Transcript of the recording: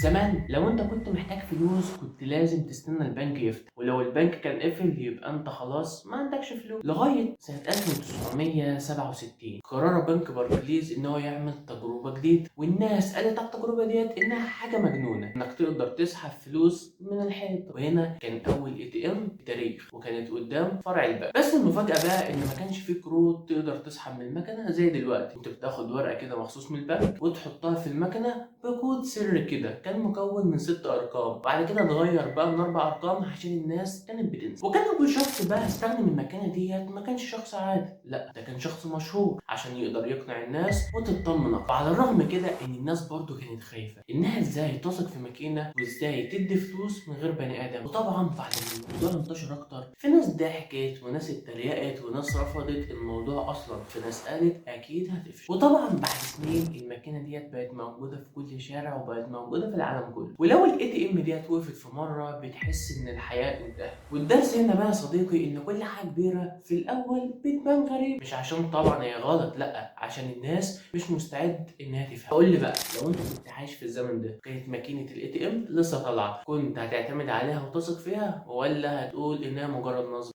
زمان لو انت كنت محتاج فلوس كنت لازم تستنى البنك يفتح، ولو البنك كان قفل يبقى انت خلاص ما عندكش فلوس. لغاية سنة 1967 قرر بنك باركليز ان هو يعمل تجربة جديدة، والناس قالت على التجربة ديت انها حاجة مجنونة انك تقدر تسحب فلوس من الحيط. وهنا كان اول اي تي ام في التاريخ، وكانت قدام فرع البنك. بس المفاجأة بقى ان ما كانش فيه كروت تقدر تسحب من المكنة زي دلوقتي. انت بتاخد ورقة كده مخصوص من البنك وتحطها في المكنة بكود سر كده كان مكون من 6 ارقام، وبعد كده اتغير بقى من 4 ارقام عشان الناس كانت بتنسى. وكان اول شخص بقى استخدم المكنه ديت ما كانش شخص عادي، لا ده كان شخص مشهور عشان يقدر يقنع الناس وتطمن اكتر. وعلى الرغم كده ان الناس برضو كانت خايفه انها ازاي تثق في ماكينه وازاي تدي فلوس من غير بني ادم. وطبعا بعد ما الموضوع انتشر اكتر، في ناس ضحكت وناس اتريقت وناس رفضت الموضوع اصلا، في ناس قالت اكيد هتفشل. وطبعا بعد سنين الماكينه ديت بقت موجوده في كل شارع وبقت موجوده في العالم كله. ولو الاي تي ام ديت وقفت في مره بتحس ان الحياه انتهت. والدرس هنا بقى يا صديقي ان كل حاجه كبيره في الاول بتبان غريب، مش عشان طبعا هي غلط، لا عشان الناس مش مستعد انها تفهم. قول لي بقى، لو انت كنت عايش في الزمن ده كانت ماكينه الاي تي ام لسه طالعه، كنت هتعتمد عليها وتثق فيها ولا هتقول انها مجرد نصب؟